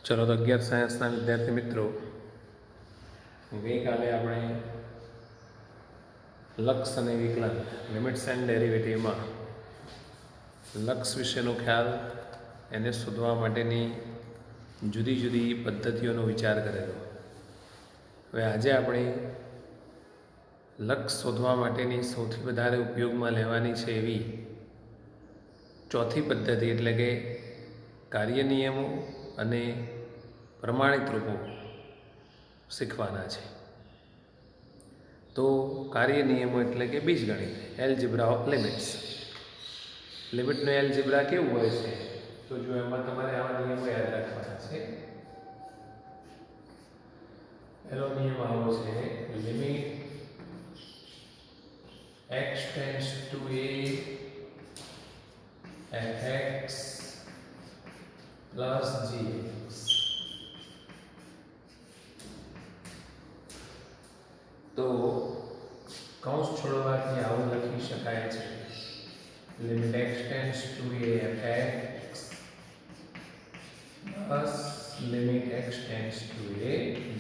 ચલો તો 11 સાયન્સના વિદ્યાર્થી મિત્રો, ગઈકાલે આપણે લક્ષ અને વિકલન લિમિટ્સ એન્ડ ડેરિવેટિવમાં લક્ષ વિશેનો ખ્યાલ, એને શોધવા માટેની જુદી જુદી પદ્ધતિઓનો વિચાર કરેલો. હવે આજે આપણે લક્ષ શોધવા માટેની સૌથી વધારે ઉપયોગમાં લેવાની છે એવી ચોથી પદ્ધતિ એટલે કે કાર્ય નિયમો અને પ્રમાણિત રૂપો શીખવાના છે. તો કાર્ય નિયમો એટલે કે બીજગણિત, એલ્જિબ્રા ઓફ લિમિટ્સ. લિમિટનો એલ્જિબ્રા કેવું હોય છે? તો જો એમાં તમારે આવા નિયમો યાદ રાખવાના છે. પહેલો નિયમ આવો છે, limit x tends two a fx plus gx. તો કૌંસ છોડવાથી આવું લખી શકાય છે, limit x tends two a fx plus limit x tends two a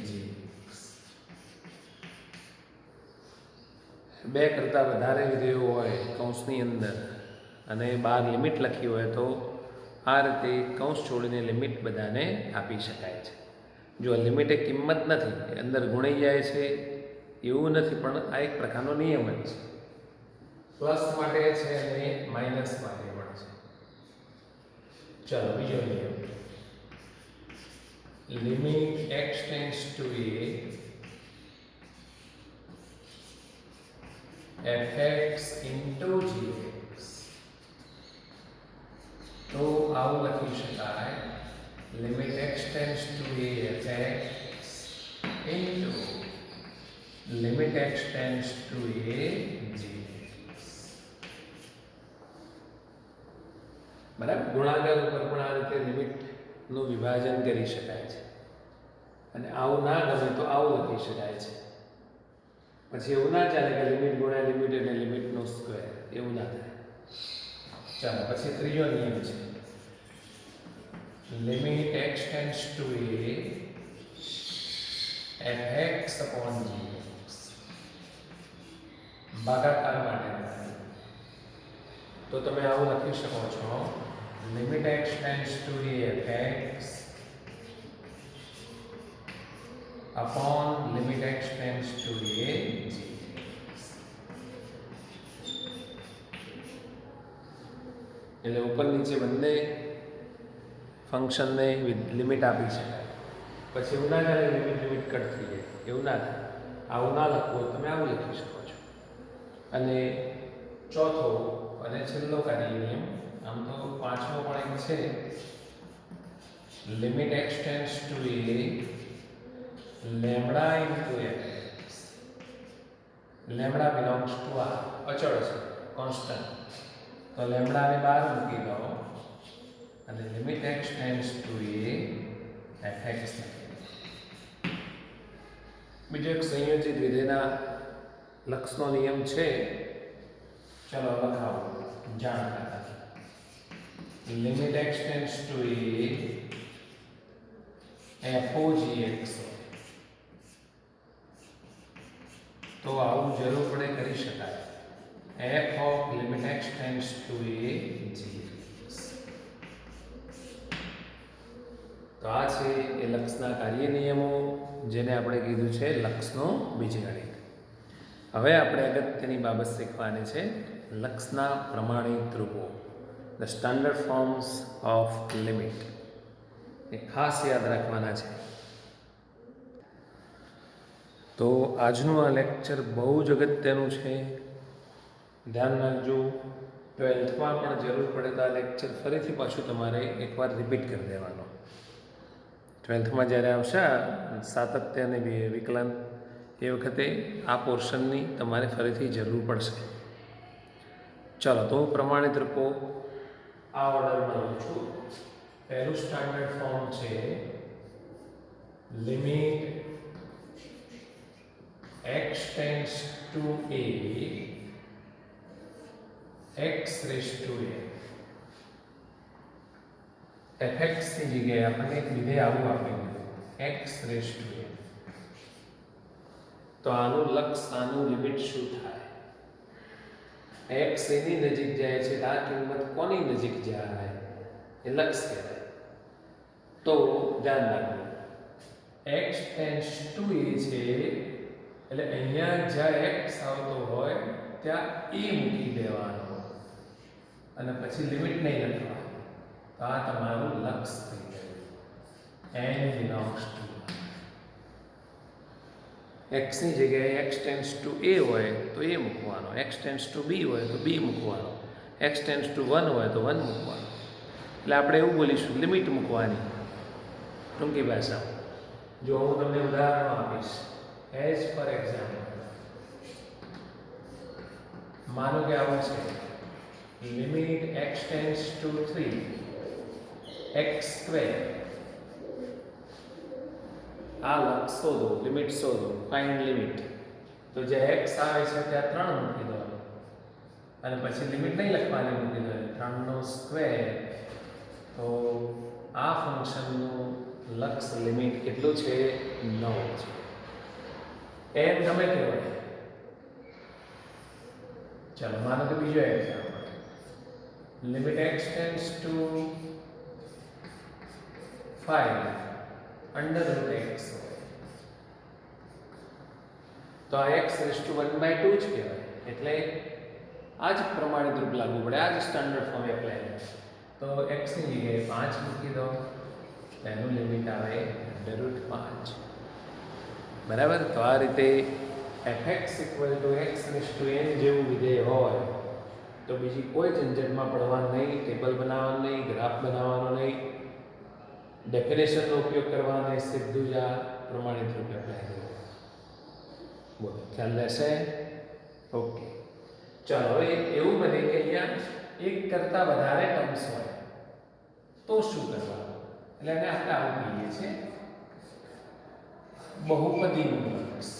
gx. બે કરતાં વધારે વિધેયો હોય કૌંસની અંદર અને બહાર લિમિટ લખી હોય તો આ રીતે કૌંસ છોડીને લિમિટ બધાને આપી શકાય છે. જો લિમિટ એ કિંમત નથી, એ અંદર ગુણાઈ જાય છે એવું નથી, પણ આ એક પ્રકારનો નિયમ જ છે. પ્લસ માટે છે અને માઇનસ માટે પણ છે. ચાલો બીજો નિયમ, limit x tends two a fx into gx. તો આવું લખી શકાય, limit x tends two a fx into limit x tends two a gx. બરાબર, ગુણાકાર ઉપર પણ આ રીતે લિમિટનું વિભાજન કરી શકાય છે. અને આવું ના ગમે તો આવું લખી શકાય છે. પછી એવું ના ચાલે કે લિમિટ ગુણ્યા લિમિટ એટલે લિમિટનો સ્ક્વેર, એવું ના થાય. ચાલો પછી ત્રીજો નિયમ છે, limit x tends two a fx upon gx. ભાગાકાર માટે તો તમે આવું લખી શકો છો, limit x tends two a fx upon limit x tends to a gx. એટલે ઉપર નીચે બંને ફંક્શનને લિમિટ આપી શકાય. પછી એવું ના થાય લિમિટ કટ થઈ જાય, એવું ના થાય. આવું ના લખવું તમે આવું લખી શકો છો. અને ચોથો અને છેલ્લો કાર્ય નિયમ, આમ તો પાંચમો પણ એક છે, limit x tends to a lambda into fx. lambda belongs to r, અચળ છે, કોન્સ્ટન્ટ. તો lambda ને બહાર મૂકી દો અને limit x tends to a fx. બીજો એક સંયોજિત વિધેયના લક્ષનો નિયમ છે, ચલો લખાવો જાણતા. Limit x tends to a fo-gx. તો આવું જરૂર પડે કરી શકાય, f of limit x tends to a gx. તો આ છે એ લક્ષના કાર્ય નિયમો, જેને આપણે કીધું છે લક્ષનો બીજગણિત. હવે આપણે અગત્યની બાબત શીખવાની છે, લક્ષના પ્રમાણિત રૂપો, the standard forms of limit. એ ખાસ યાદ રાખવાના છે. તો આજનું આ લેક્ચર બહુ જ અગત્યનું છે, ધ્યાન રાખજો. 12થમાં પણ જરૂર પડે તો આ લેક્ચર ફરીથી પાછું તમારે એકવાર રિપીટ કરી દેવાનો. 12થમાં જ્યારે આવશે સાતત્ય અને વિકલન, એ વખતે આ પોર્શનની તમારે ફરીથી જરૂર પડશે. ચાલો તો પ્રમાણિત રૂપો આ ઓર્ડરમાં લઉં છું. પહેલું સ્ટાન્ડર્ડ ફોર્મ છે, limit x tends to a x raised to a. fx ની જગ્યાએ આપણને એક વિધેય આવું આપેલું x રેઝ ટુ n, તો આનું લક્ષ આનું લિમિટ શું થાય? x એની નજીક જાય છે, આ કિંમત કોની નજીક જાય? એ લક્ષ કહેવાય. તો ધ્યાન રાખજો, x ટેન્ડ્સ ટુ a છે એટલે અહીંયા જ્યાં x આવતો હોય ત્યાં a મૂકી દેવાનો અને પછી લિમિટ નહીં લખવાની. તો આ તમારું લક્ષ થઈ ગયું. n બિલોંગ્સ ટુ x ની જગ્યાએ x ટેન્ડ્સ ટુ a હોય તો a મૂકવાનો, x ટેન્ડ્સ ટુ b હોય તો b મૂકવાનો, x ટેન્ડ્સ ટુ 1 હોય તો 1 મૂકવાનો. એટલે આપણે એવું બોલીશું, લિમિટ મૂકવાની ટૂંકી ભાષામાં. જો હું તમને ઉદાહરણો આપીશ, એઝ ફોર એક્ઝામ્પલ, માનો કે આવું છે, limit x tends two 3 x square. આ લક્ષ શોધો, લિમિટ શોધો, ફાઇન્ડ લિમિટ. તો જે x આવે છે ત્યાં 3 મૂકી દો અને પછી લિમિટ નહીં લખવાની, મૂકી દો 3 નો સ્ક્વેર. તો આ ફંક્શનનું લક્ષ લિમિટ કેટલું છે? 9 છે. એમ ગમે તે હોય. ચાલો માનો કે બીજો example, limit x tends two 5 under route x હોય તો આ x રેઝ ટુ 1/2 જ કહેવાય. એટલે આ જ પ્રમાણિત રૂપ લાગુ પડે, આ જ સ્ટાન્ડર્ડ ફોર્મ એપ્લાય. તો x ની જગ્યાએ 5 મૂકી દો, એનું લિમિટ આવે √5. બરાબર. તો આ રીતે fx = x raise to n જેવું વિધેય હોય તો બીજી કોઈ ઝંઝટમાં પડવાનું નહીં, ટેબલ બનાવવાનું નહીં, ગ્રાફ બનાવવાનો નહીં, ડેફિનેશનનો ઉપયોગ કરવાનો નહીં, સીધું જ આ પ્રમાણિત રૂપ એપ્લાય કરવું. બોલો, ખ્યાલ રહેશે? ઓકે. ચાલો હવે એવું બને કે અહીંયા એક કરતાં વધારે ટર્મ્સ હોય તો શું કરવાનું? એટલે એને આપણે આવું કહીએ છીએ બહુપદીનું લક્ષ.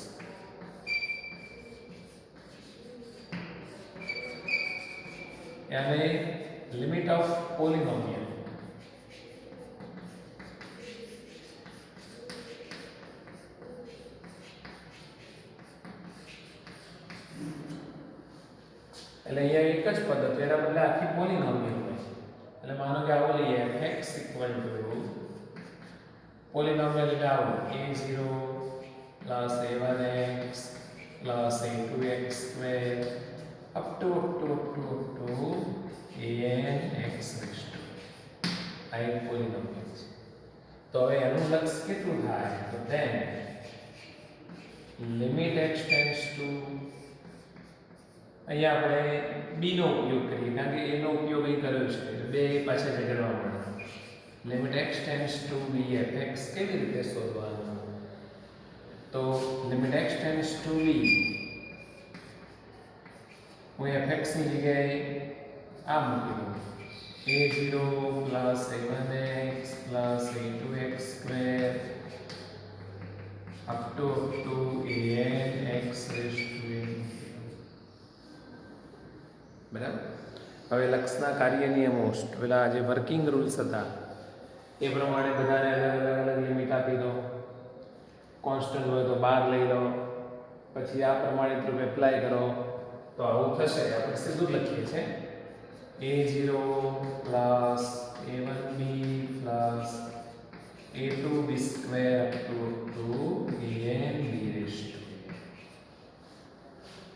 यानी लिमिट ऑफ पोलिनोमियल. એટલે અહીંયા એક જ પદ હતો, એના બદલે આખી પોલિનોમિયલ હોય. એટલે માનો કે આવો લઈએ x પોલિનોમિયલ એટલે આવો a0 plus a1x plus a2x square up to anx raised to. આ એક પોલિનોમિયલ છે. તો હવે એનું લક્ષ કેટલું થાય? તો then limit x tends two, અહીંયા આપણે b નો ઉપયોગ કરીએ કારણ કે a નો ઉપયોગ અહીં કર્યો છે એટલે બે પાછા જગાડવા પડે. Limit x tends two b fx કેવી રીતે શોધવાનું? તો limit x tends two b, હું fx ની જગ્યાએ આ મૂકી દઉં a0 plus a1x plus a2x square up to anx raised to n. બરાબર. હવે લક્ષના કાર્ય નિયમો, પેલા જે વર્કિંગ રૂલ્સ હતા એ પ્રમાણે બધાને અલગ અલગ લિમિટ આપી દો. કોન્સ્ટન્ટ હોય તો 12 લઈ લો, પછી આ પ્રમાણિત રૂપ એપ્લાય કરો તો આવું થશે. આપણે સીધું લખીએ છીએ a0 plus a1b plus a2b square up to anb raised to.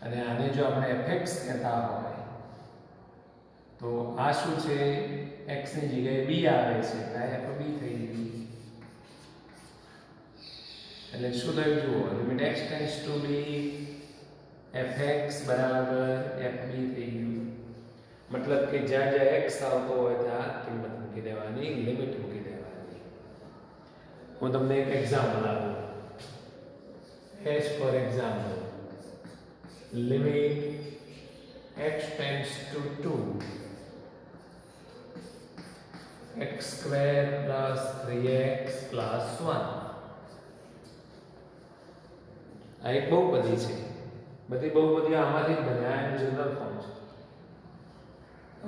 અને આને જો આપણે fx કહેતા હોય તો આ શું છે? x ની જગ્યાએ b આવે છે એટલે આ fb થઈ ગયું. એટલે શું થયું જુઓ, limit x tends two b fx બરાબર fb થઈ ગયું. મતલબ કે જ્યાં જ્યાં x આવતો હોય ત્યાં કિંમત મૂકી દેવાની, લિમિટ મૂકી દેવાની. હું તમને એક એક્ઝામ્પલ આપું. As for example, limit x tends two 2 x square plus 3x plus 1. આ એક બહુપદી છે. બધી બહુપદીઓ આમાંથી જ બને, આ એનું જનરલ ફોર્મ છે.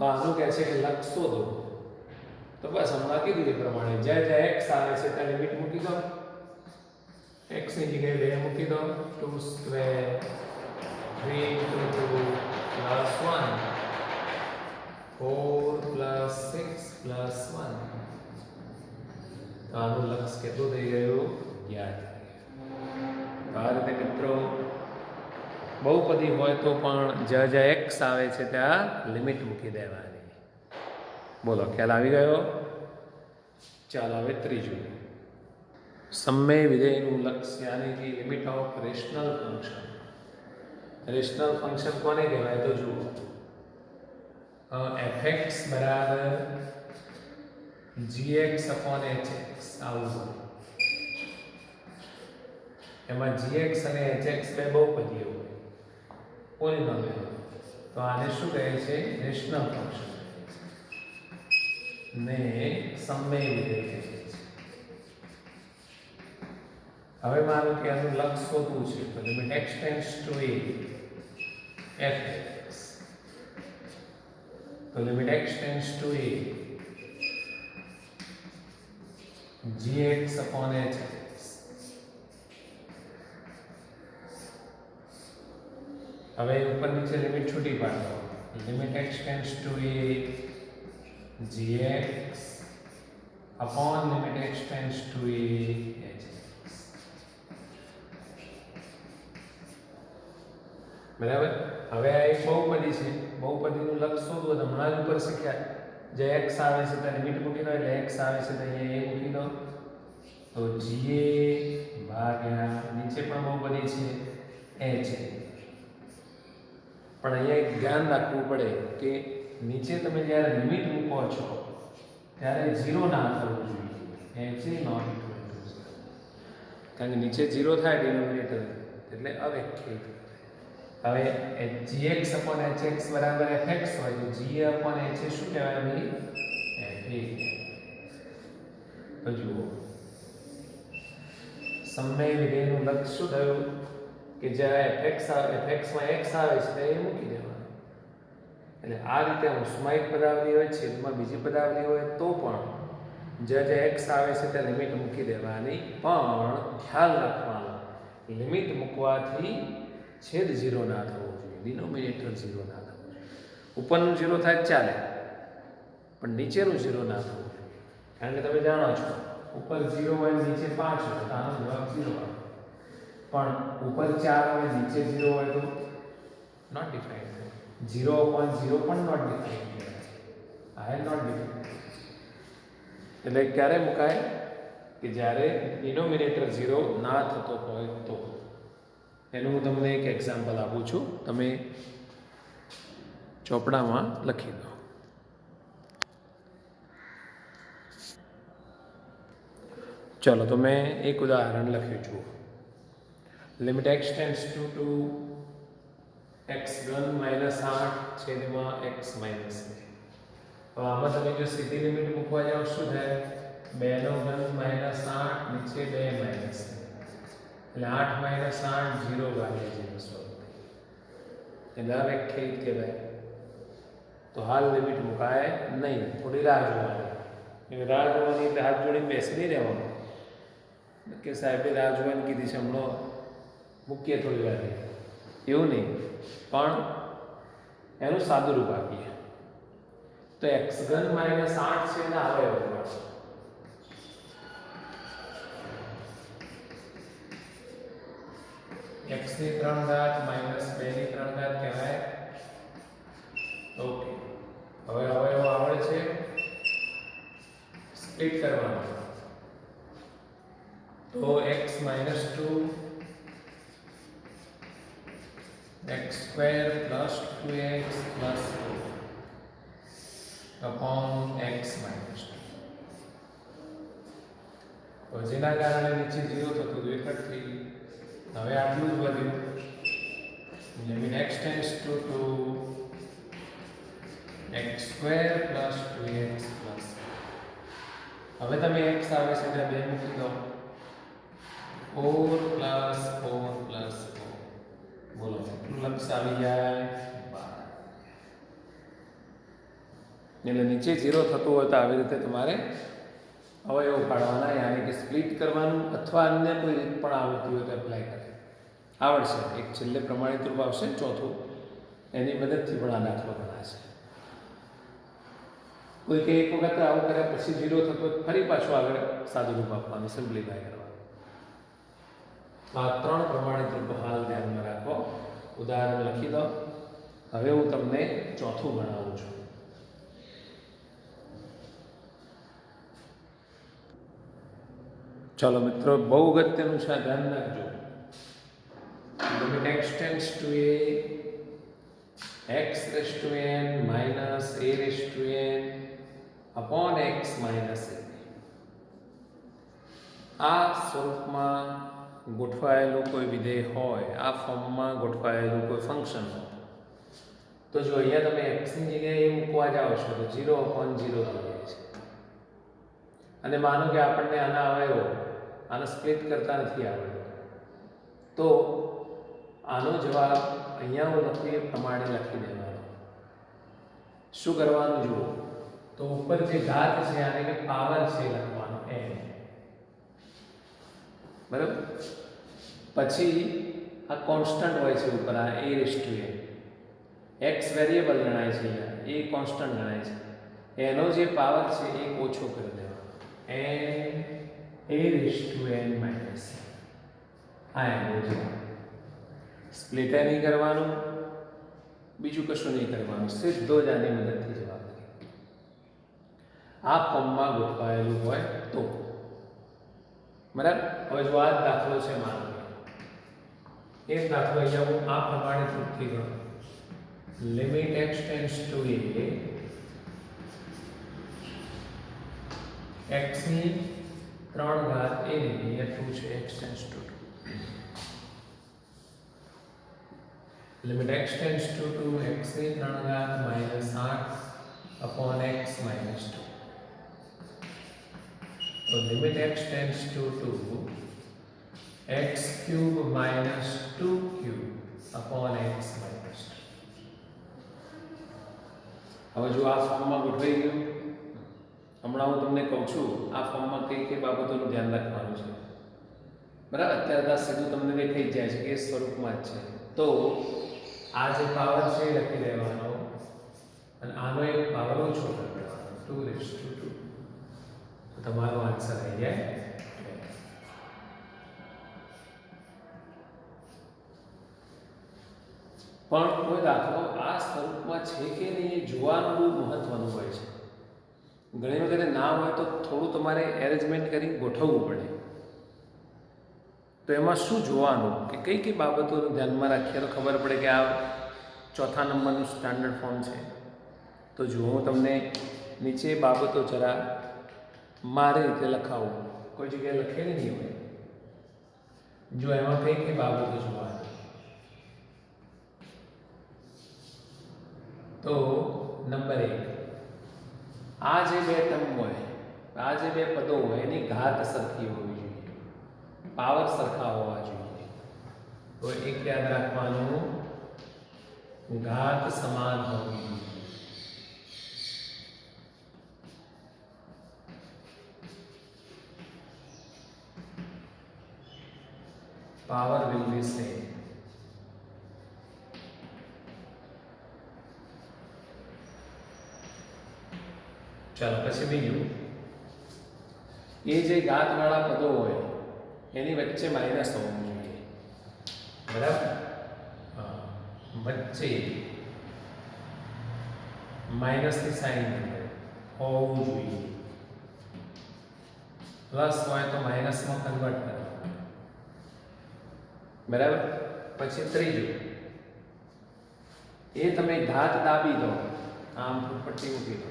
આનું કહે છે કે લક્ષ શોધો. તો બસ હમણાં કીધું એ પ્રમાણે જ્યાં જ્યાં એક્સ આવે છે ત્યાં લિમિટ મૂકી દો. એક્સની જગ્યાએ 2 મૂકી દો. 2 square 3 into 2 plus 1 4 plus 6 plus 1. તો આનું લક્ષ કેટલું થઈ ગયું? 11. આ રીતે મિત્રો બહુપદી હોય તો પણ જ્યાં જ્યાં એક્સ આવે છે ત્યાં લિમિટ મૂકી દેવાની. બોલો, ખ્યાલ આવી ગયો? ચાલો હવે ત્રીજું, સમય વિધેયનું લક્ષ યાની કે limit of rational function. Rational function કોને કહેવાય? તો જુઓ, fx બરાબર gx upon hx આવું હોય. એમાં gx અને hx બે બહુપદીઓ હોય, પોલિનોમિયલ. તો આને શું કહે છે? રેશનલ ફંક્શન ને સમય વિધેય કહે છે. હવે માનો કે આનું લક્ષ શોધવું છે તો limit x tends two a fx. તો limit x tends two a gx upon hx. હવે ઉપર નીચે લિમિટ છૂટી પાડો. Limit x tends two a gx upon limit x tends to a hx. બરાબર. હવે આ એક બહુપદી છે. બહુપદીનું લક્ષ શોધવું તો હમણાં જ ઉપર શીખ્યા. જે x આવે છે ત્યાં લિમિટ મૂકી દો, એટલે x આવે છે તો અહીંયા a મૂકી દો. તો ga ભાગ્યા નીચે પણ બહુપદી છે h. પણ અહીંયા એક ધ્યાન રાખવું પડે કે નીચે તમે જ્યારે લિમિટ મૂકો છો ત્યારે 0 ના થવું જોઈએ. h is not equal to 0. કારણ કે નીચે 0 થાય ડિનોમિનેટર એટલે અવ્યાખ્યાયિત. હવે gx upon hx બરાબર fx હોય તો ga upon h શું કહેવાય ભાઈ? fa. તો જુઓ, સમય વિધેયનું લક્ષ શું થયું કે જ્યારે fx માં x આવે છે ત્યારે એ મૂકી દેવાનું. એટલે આ રીતે અંશમાં એક પદાવલી હોય, છેદમાં બીજી પદાવલી હોય તો પણ જ્યાં જ્યાં x આવે છે ત્યાં લિમિટ મૂકી દેવાની. પણ ખ્યાલ રાખવાનો, લિમિટ મૂકવાથી છેદ 0 ના થવો જોઈએ, ડિનોમિનેટર 0 ના થવું જોઈએ. ઉપરનું 0 થાય ચાલે પણ નીચેનું 0 ના થવું જોઈએ. કારણ કે તમે જાણો છો ઉપર 0 હોય નીચે 5 હોય તો આનો જવાબ 0 આવે. પણ ઉપર 4 હોય નીચે 0 હોય તો નોટ ડિફાઇન્ડ. 0 upon 0 પણ નોટ ડિફાઇન્ડ. આ નોટ ડિફાઇન્ડ. એટલે ક્યારે મુકાય કે જ્યારે ડિનોમિનેટર 0 ના થતો હોય તો. એનું હું તમને એક એક્ઝામ્પલ આપું છું, તમે ચોપડામાં લખી દો. ચલો તો મેં એક ઉદાહરણ લખ્યું છું. Limit x tends two 2x ઘન -8 છેદમાં x -2. તો આમાં તમે જો સીધી લિમિટ મૂકવા જાઓ શું થાય? 2 નો ઘન -8 નીચે 2 માઇનસ, એટલે 8 - 8 0 ભાગ્યા 0 સ્વરૂપ. એટલે અવ્યાખ્યાયિત કહેવાય. તો હાલ લિમિટ મુકાય નહીં, થોડી રાહ જોવાની. રાહ જોવાની એટલે હાથ જોડીને બેસી નહીં રહેવાનું કે સાહેબે રાહ જોવાની કીધી છે, હમણાં મૂકીએ થોડી વાર, એવું નહીં. પણ એનું સાદું રૂપ આપીએ તો x ઘન -8 છે ને આવે એવું x ની 3 ઘાત -2 ની 3 ઘાત કહેવાય. ઓકે, હવે અવયવ આવડે છે, સ્પ્લિટ કરવાનું. તો x - 2 x square plus 2x plus 4 upon x minus 2. તો જેના કારણે નીચે 0 થતું હતું એક જ થઈ ગયું. હવે આટલું જ વધ્યું. Limit x tends two 2x square plus 2x plus 4. હવે તમે x આવે છે એટલે 2 મૂકી દો. 4 plus 4 plus 4. બોલો કેટલું લક્ષ આવી જાય? 12. એટલે નીચે 0 થતું હોય તો આવી રીતે તમારે અવયવ પાડવાના, યાની કે સ્પ્લિટ કરવાનું, અથવા અન્ય કોઈ રીત પણ આવડતી હોય તો એપ્લાય કરે આવડશે. એક છેલ્લે પ્રમાણિત રૂપ આવશે ચોથું, એની મદદથી પણ આ દાખલો ગણાશે. કોઈ કે એક વખત આવું કર્યા પછી 0 થતો ફરી પાછું આગળ સાદું રૂપ આપવાનું, સિમ્પ્લિફાય કરવાનું. આ 3 પ્રમાણિત રૂપ હાલ ધ્યાનમાં રાખો. ઉદાહરણ લખી દો. હવે હું તમને ચોથું ગણાવું છું. ચલો મિત્રો, બહુ અગત્યનું છે, ધ્યાન રાખજો. Limit x tends two a x raised to n minus a raised to n upon x minus a. આ સ્વરૂપમાં ગોઠવાયેલું કોઈ વિધેય હોય, આ ફોર્મમાં ગોઠવાયેલું કોઈ ફંક્શન હોય, તો જો અહીંયા તમે x ની જગ્યાએ મૂકવા જાઓ છો તો 0/0 થઈ જાય છે. અને માનો કે આપણને આના અવયવો આને સ્પ્લિટ કરતા નથી આવડતું, તો આનો જવાબ અહીંયા હું લખી એ પ્રમાણે લખી દેવાનો. શું કરવાનું જુઓ, તો ઉપર જે ઘાત છે આને કે પાવર છે લખવાનો n, બરાબર. પછી આ કોન્સ્ટન્ટ હોય છે ઉપર, આ a raised to n, x variable ગણાય છે, અહીંયા a કોન્સ્ટન્ટ ગણાય છે. એનો જે પાવર છે એ ઓછો કરી દેવાનો, n a raised to n minus આ એનો છે. સ્પ્લિટ નહીં કરવાનું, બીજું કશું નહીં કરવાનું, સીધો જ આની મદદથી જવાબ લખી. આ ફોર્મમાં ગોઠવાયેલું હોય તો બરાબર. હવે જો આ દાખલો છે, માનો એ દાખલો અહીંયા હું આ પ્રમાણે લખી દઉં. Limit x tends two a x ની 3 ઘાત a ની અહીંયા 2 છે, x tends two 2. Limit x tends two 2 x ની 3 ઘાત minus 8 upon x minus 2. તો limit x tends two 2 x cube minus 2 cube upon x minus 2. હવે જો આ ફોર્મમાં ગોઠવાઈ ગયું, હમણાં હું તમને કહું છું આ ફોર્મમાં કઈ કઈ બાબતોનું ધ્યાન રાખવાનું છે, બરાબર. અત્યારે સીધું તમને દેખાઈ જાય છે કે એ સ્વરૂપમાં જ છે. તો આ જે પાવર છે એ લખી દેવાનો, અને આનો એક પાવર ઓછો કરી દેવાનો, 2/2. તો તમારો આન્સર આવી જાય. પણ કોઈ દાખલો આ સ્વરૂપમાં છે કે નહીં એ જોવાનું બહુ મહત્વનું હોય છે. ઘણી વખત ના હોય તો થોડું તમારે એરેન્જમેન્ટ કરી ગોઠવવું પડે. તો એમાં શું જોવાનું કે કઈ કઈ બાબતોનું ધ્યાનમાં રાખીએ તો ખબર પડે કે આ ચોથા નંબરનું સ્ટાન્ડર્ડ ફોર્મ છે. તો જો હું તમને નીચે બાબતો જરા મારી રીતે લખાવું, કોઈ જગ્યાએ લખેલી નહીં હોય, જો એમાં કઈ કઈ બાબતો જોવાની. તો નંબર 1, આ જે બે ટર્મ હોય, આ જે બે પદો હોય એની ઘાત સરખી હોવી જોઈએ, પાવર સરખા હોવા જોઈએ. તો એક યાદ રાખવાનું, ઘાત સમાન હોવી જોઈએ. Power will be same. ચાલો પછી બીજું, એ જે ઘાતવાળા પદો હોય એની વચ્ચે માઇનસ હોવું જોઈએ, બરાબર. વચ્ચે માઇનસની સાઇન હોવું જોઈએ. પ્લસ હોય તો માઇનસમાં કન્વર્ટ કરવાનું, બરાબર. પછી ત્રીજું, એ તમે ઘાત દાબી દો, આમ પટ્ટી મૂકી દો,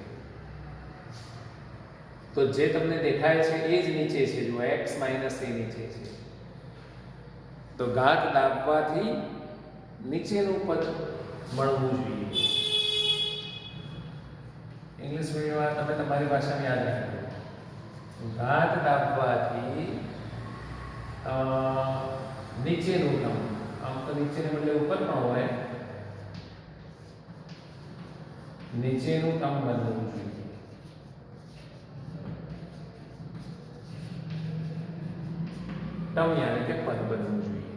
તો જે તમને દેખાય છે એ જ નીચે છે. જો x માઇનસ એ નીચે છે, તો ઘાત દાબવાથી નીચેનું પદ મળવું જોઈએ. ઇંગ્લિશ મીડિયમમાં તમે તમારી ભાષામાં યાદ રાખજો, ઘાત દાબવાથી નીચેનું ટર્મ, આમ તો નીચેને બદલે ઉપર પણ હોય, નીચેનું ટર્મ બનવું જોઈએ. ટર્મ યાની કે પદ બનવું જોઈએ.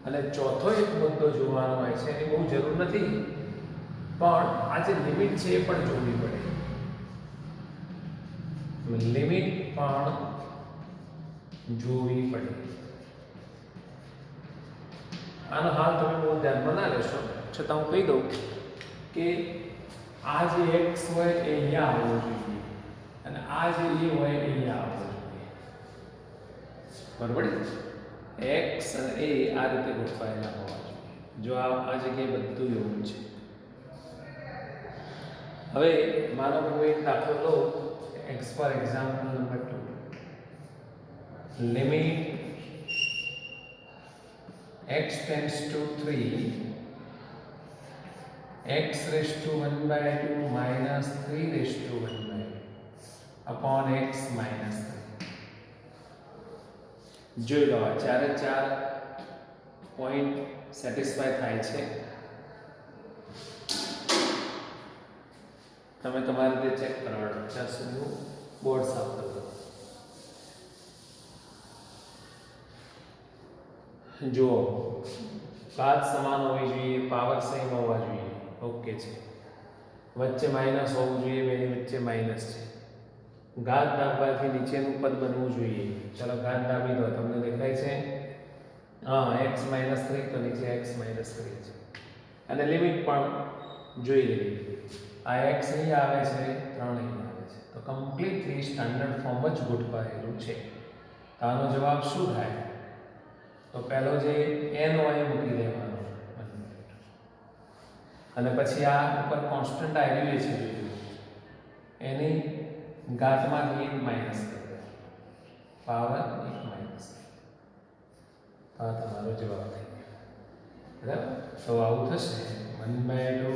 અને ચોથો એક મુદ્દો જોવાનો હોય છે, એની બહુ જરૂર નથી, પણ આ જે લિમિટ છે એ પણ જોવી પડે. લિમિટ પણ જોવી પડે. આનો હાલ તમે બહુ ધ્યાનમાં ના લેશો, છતાં હું કહી દઉં કે આ જે x હોય એ અહીંયા આવવો જોઈએ અને આ જે y હોય એ અહીંયા આવવો જોઈએ. બરાબર છે? x અને a આ રીતે ગોઠવાયેલા હોવા જોઈએ. જો આ જગ્યાએ બધું એવું છે. હવે માનો કે હું એક દાખલો લઉં, x for example number 2. Limit x tends to 3 x raised to 1/2 minus 3 raised to 1/2 upon x minus 3. જોઈ લો, આ ચારે ચાર પોઈન્ટ સેટિસ્ફાય થાય છે. તમે તમારી રીતે ચેક કરવાનું. ત્યાં સુધી બોર્ડ સાફ કરી દો. જુઓ, ઘાત સમાન હોવી જોઈએ, પાવર સેમ હોવા જોઈએ. ઓકે છે. વચ્ચે માઇનસ હોવું જોઈએ, બેની વચ્ચે માઇનસ છે. ઘાત દાબવાથી નીચેનું પદ બનવું જોઈએ. ચલો ઘાત દાબી દો, તમને દેખાય છે? હા, x - 3 તો નીચે x - 3 છે. અને લિમિટ પણ જોઈ લેવી. આ x અહીં આવે છે, 3 અહીં આવે છે. તો કમ્પ્લીટલી સ્ટાન્ડર્ડ ફોર્મ જ ગોઠવાયેલું છે. તો આનો જવાબ શું થાય? તો પહેલો જે n હોય મૂકી દેવાનો અને પછી આ ઉપર કોન્સ્ટન્ટ આવી છે એની ઘાતમાંથી 1 માઈનસ કરી પાવર 1 માઈનસ. તો આ તમારો જવાબ થઈ ગયો. બરાબર? તો આવું થશે 1/2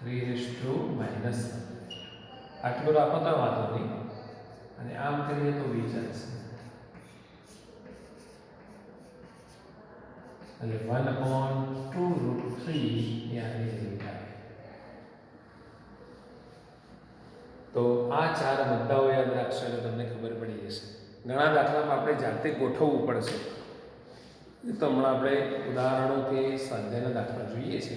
3 - આટલું રાખો તો વાંધો નહીં, અને આમ કરીએ તો વિચારશે. એટલે 1/2√3 યાની લિમિટ આવે. તો આ ચાર મુદ્દાઓ યાદ રાખશો એટલે તમને ખબર પડી જશે. ઘણા દાખલામાં આપણે જાતે ગોઠવવું પડશે. તો હમણાં આપણે ઉદાહરણો કે સ્વાધ્યાયના દાખલા જોઈએ છે.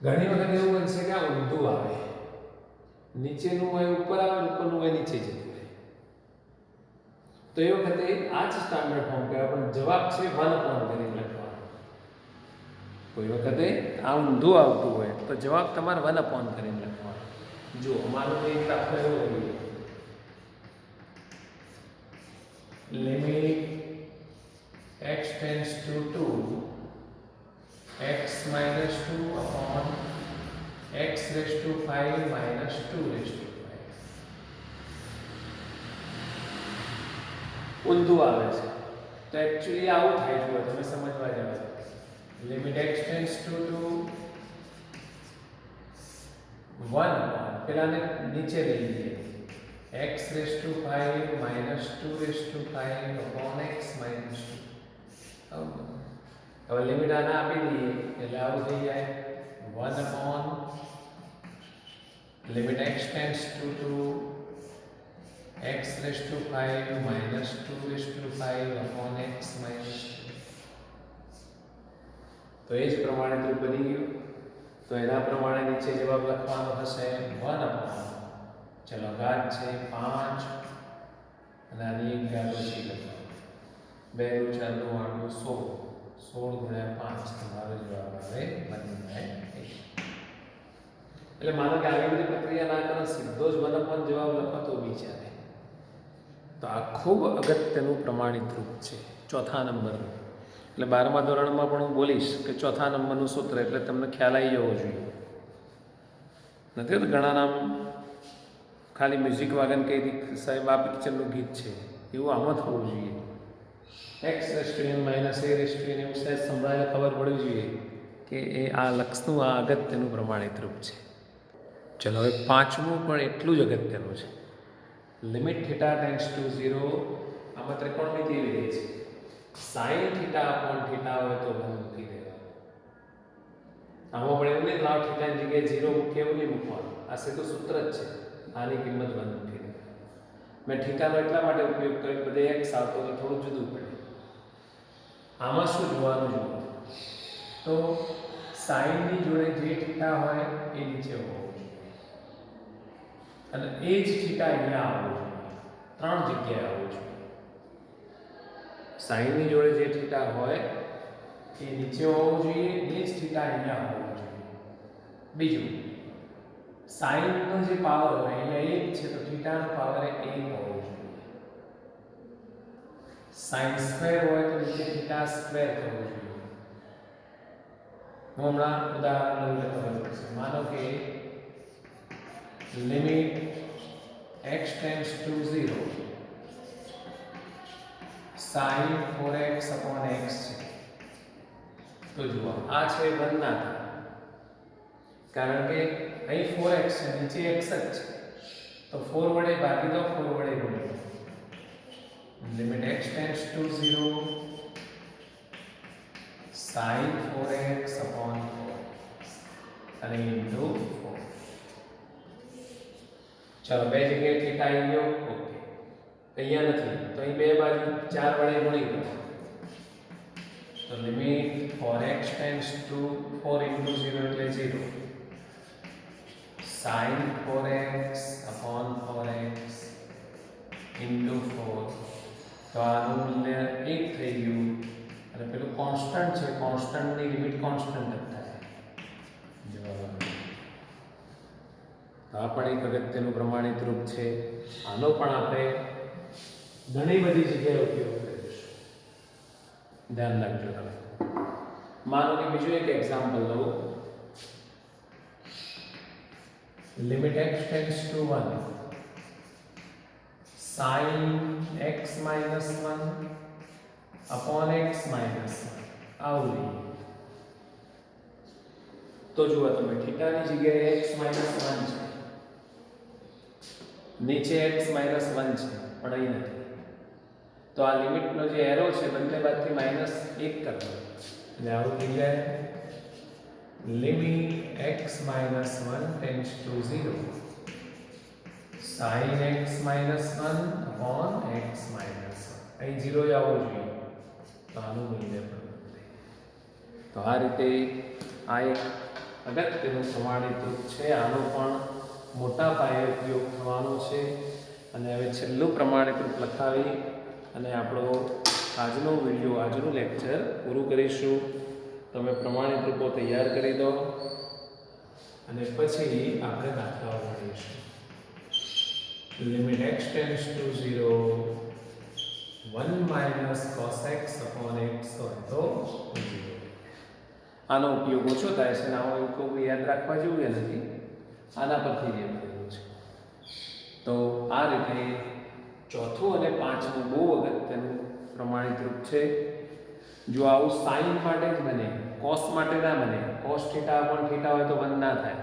ઘણી વખત એવું બનશે કે આ ઊંધું આવે, નીચેનું હોય ઉપર આવે, ઉપરનું હોય નીચે જતું રહે. તો એ વખતે આ જ સ્ટાન્ડર્ડ ફોર્મ કહેવાય, પણ જવાબ છે 1/3 કરીને લખવાનો. કોઈ વખતે આ ઊંધું આવતું હોય તો જવાબ તમારે 1/3 કરીને લખવાનો. જો અમારો એક દાખલો એવો હોય, limit x tends to 2 x - 2 upon x raised to 5 minus 2 raised to 5. ઊંધું આવે છે તો એકચ્યુઅલી આવું થાય છે, તમે સમજવા જાવ. લિમિટ x tends to 2 1 પેલાને નીચે લઈ લઈએ, x raised to 5 minus 2 raised to 5 upon x minus 2. હવે લિમિટ આના આપી દઈએ એટલે આવું થઈ જાય 1 upon limit x tends to 2 x raised to 5 minus 2 raised to 5 upon x minus 2. તો એ જ પ્રમાણે તો બની ગયું. તો એના પ્રમાણે નીચે જવાબ લખવાનો થશે 1 upon, ચલો ઘાત છે 5 અને આની એક ઘાત ઓછી લખવાનો, 2 × 4 = 16, 16 × 5 તમારો જવાબ આવે 1/8. એટલે માનો કે આવી બધી પ્રક્રિયા ના કરો, સીધો જ 1/8 જવાબ લખો તો વિચારે. તો આ ખૂબ અગત્યનું પ્રમાણિત રૂપ છે ચોથા નંબરનું. એટલે 12મા ધોરણમાં પણ હું બોલીશ કે ચોથા નંબરનું સૂત્ર, એટલે તમને ખ્યાલ આવી જવો જોઈએ. નથી તો ઘણા નામ ખાલી મ્યુઝિક વાગન કહી દી સાહેબ આ પિક્ચરનું ગીત છે, એવું આમાં થવું જોઈએ. x - n - a - એવું સહેજ સંભળાય ખબર પડવી જોઈએ કે એ આ લક્ષનું આ અગત્યનું પ્રમાણિત રૂપ છે. ચલો હવે પાંચમું પણ એટલું જ અગત્યનું છે. લિમિટ થીટા ટેન્ડ્સ ટુ 0, આમાં ત્રિકોણમિતિ એવી રહી છે. sin θ upon θ હોય તો 1 મૂકી દેવાનું. આમાં પણ એવું નહીં લાવ થીટાની જગ્યાએ 0 મૂકીએ એવું નહીં મૂકવાનું. આ સીધું સૂત્ર જ છે. આની કિંમત 1 મૂકીને મેં થીટાનો એટલા માટે ઉપયોગ કર્યો બધે x આવતો તો થોડું જુદું પડે. આમાં શું જોવાનું જુઓ તો સાઈનની જોડે જે થીટા હોય એ નીચે હોવો જોઈએ અને એ જ થીટા અહીંયા આવવો જોઈએ. 3 જગ્યાએ આવવું જોઈએ. સાઈનની જોડે જે થીટા હોય એ નીચે હોવું જોઈએ, એ જ થીટા અહીંયા હોવો જોઈએ. બીજું સાઈનનો જે પાવર હોય અહીંયા 1 છે તો થીટાનો પાવર 1 હોવો જોઈએ. સાઈન સ્ક્વેર હોય તો નીચે થીટા સ્ક્વેર થવો જોઈએ. હું હમણાં ઉદાહરણ લઈને ખબર પડશે. માનો કે limit x tends to 0 sin 4x upon x છે. તો જુઓ આ છે 1 ના થાય કારણ કે અહીં 4x છે નીચે x જ છે તો 4 વડે ભાગી દો 4 વડે ગુણી દો. Limit x tends to 0 sin 4x upon 4x અને ઇન્ટુ 4. ચલો બે જગ્યાએ થીટા આવી ગયો. ઓકે અહીંયા નથી તો અહીં બે બાજુ 4 વડે ગુણી દો તો limit 4x tends to 4 into 0 એટલે 0 sin 4x upon 4x into 4 તો આનું મૂલ્ય 1 થઈ ગયું અને પેલું કોન્સ્ટન્ટ છે કોન્સ્ટન્ટની લિમિટ કોન્સ્ટન્ટ જ થાય. તો આ પણ એક અગત્યનું પ્રમાણિત રૂપ છે. આનો પણ આપણે ઘણી બધી જગ્યાએ ઉપયોગ કરીશું. ધ્યાન રાખજો તમે. માનો કે બીજું એક એક્ઝામ્પલ લઉં. Limit x tends two 1 sin x minus 1 upon x minus 1 આવું લઈએ તો જુઓ તમે થીટાની જગ્યાએ x minus 1 છે નીચે x minus 1 છે પણ અહીં નથી તો આ લિમિટનો જે એરો છે બંને બાજુથી -1 કરવો એટલે આવું થઈ જાય limit x minus 1 tends to 0 sin x minus 1 upon x minus 1 અહીં 0 જ આવવું જોઈએ તો આનું મૂલ્ય પણ બદલે. તો આ રીતે આ એક અગત્યનું પ્રમાણિત રૂપ છે. આનો પણ મોટા પાયે ઉપયોગ થવાનો છે. અને હવે છેલ્લું પ્રમાણિત રૂપ લખાવી અને આપણો આજનો વિડીયો આજનું લેક્ચર પૂરું કરીશું. તમે પ્રમાણિત રૂપો તૈયાર કરી દો અને પછી આપણે દાખલાઓ ગણીશું. Limit x tends to 0 1 minus cos x upon x હોય તો 0. આનો ઉપયોગ ઓછો થાય છે ને આવો કોઈ યાદ રાખવા જેવું એ નથી. આના પરથી જ યાદ કર્યું છે. તો આ રીતે ચોથું અને પાંચમું બહુ અગત્યનું પ્રમાણિત રૂપ છે. જો આવું સાઇન માટે જ બને કોસ માટે ના બને. કોસ થીટા પણ થીટા હોય તો 1 ના થાય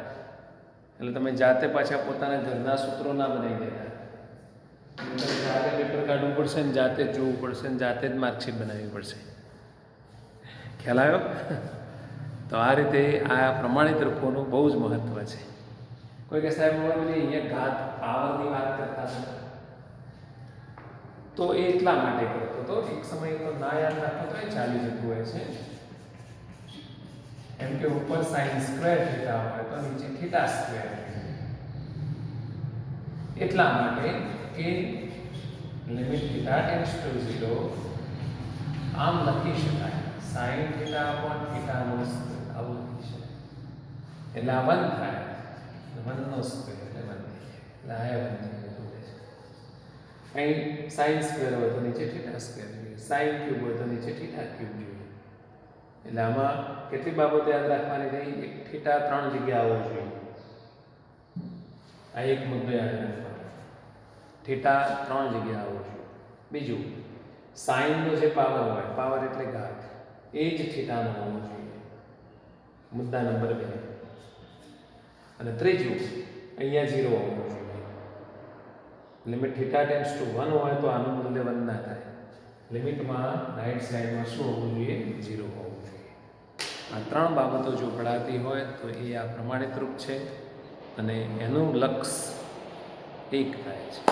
એટલે તમે જાતે પાછા પોતાના ઘરના સૂત્રો ના બનાવી દેતા. જાતે પેપર કાઢવું પડશે ને જાતે જ જોવું પડશે ને જાતે જ માર્કશીટ બનાવવી પડશે. ખ્યાલ આવ્યો? તો આ રીતે આ પ્રમાણિત રૂપોનું બહુ જ મહત્વ છે. કોઈ કે સાહેબ બધી અહીંયા ઘાત પાવરની વાત કરતા હતા તો એ એટલા માટે કરતો હતો. એક સમય તો ના યાદ રાખો તો એ ચાલી જતું હોય છે. એમ કે ઉપર sin સ્ક્વેર થીટા હોય તો નીચે થીટા સ્ક્વેર એટલા માટે કે લિમિટ થીટા ટેન્ડ્સ ટુ 0 આમ લખી શકાય sin થીટા upon થીટા નો સ્ક્વેર આવું લખી શકાય એટલે આ 1 થાય 1 નો સ્ક્વેર એટલે 1 એટલે આ 1 થઈ જતું છે. અહીં sin સ્ક્વેર હોય તો નીચે થીટા સ્ક્વેર જોઈએ, sin ક્યુબ હોય તો નીચે થીટા ક્યુબ જોઈએ. એટલે આમાં કેટલી બાબતો યાદ રાખવાની થઈ? એક થીટા 3 જગ્યા આવવો જોઈએ. આ એક મુદ્દો યાદ રાખવાનો. થીટા 3 જગ્યા આવવો જોઈએ. બીજું sin નો જે પાવર હોય, પાવર એટલે ઘાત, એ જ થીટાનો હોવો જોઈએ. મુદ્દા નંબર 2. અને ત્રીજું અહીંયા 0 હોવું જોઈએ. લિમિટ થીટા ટેન્ડ્સ ટુ 1 હોય તો આનું મૂલ્ય 1 ના થાય. લિમિટમાં રાઈટ સાઈડમાં શું હોવું જોઈએ? 0 હોવું જોઈએ. તો આ 3 બાબતો જો પડાતી હોય તો એ આ પ્રમાણિત રૂપ છે અને એનું લક્ષ 1 થાય છે.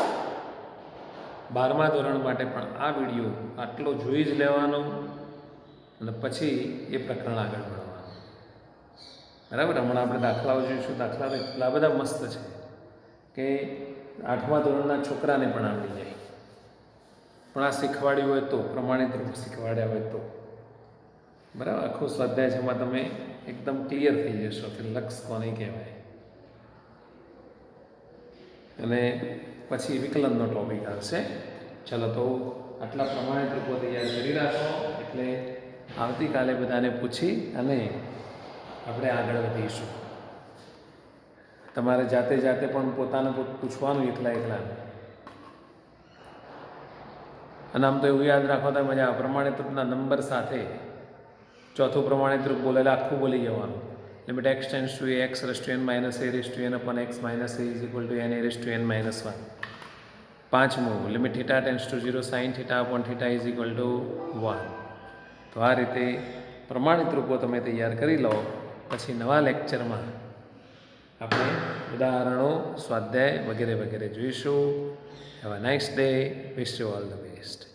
12મા ધોરણ માટે પણ આ વિડીયો આટલો જોઈ જ લેવાનો અને પછી એ પ્રકરણ આગળ ભણવાનું. બરાબર. હમણાં આપણે દાખલાઓ જોઈશું. દાખલા એટલા બધા મસ્ત છે કે 8મા ધોરણના છોકરાને પણ આવડી જાય. પણ આ શીખવાડ્યું હોય તો, પ્રમાણિત રૂપ શીખવાડ્યા હોય તો, બરાબર. આખું સ્વાધ્યાય છે, એમાં તમે એકદમ ક્લિયર થઈ જશો કે લક્ષ કોને કહેવાય. અને પછી વિકલનનો ટોપિક આવશે. ચલો, તો આટલા પ્રમાણિત રૂપો તૈયાર કરી રાખો, એટલે આવતીકાલે બધાને પૂછી અને આપણે આગળ વધીશું. તમારે જાતે જાતે પણ પોતાને પૂછવાનું એકલા. અને આમ તો એવું યાદ રાખો તો મજા પ્રમાણિત રૂપના નંબર સાથે ચોથું પ્રમાણિત રૂપ બોલેલા આખું બોલી જવાનું. Limit x tends to x raise to n minus a raise to n upon x minus a is equal to n a raise to n minus 1. પાંચમું, limit theta tends to 0 sine theta upon theta is equal to 1. તો આ રીતે પ્રમાણિત રૂપો તમે તૈયાર કરી લો. પછી નવા લેક્ચરમાં આપણે ઉદાહરણો, સ્વાધ્યાય વગેરે જોઈશું. Have a nice day. Wish you all the best.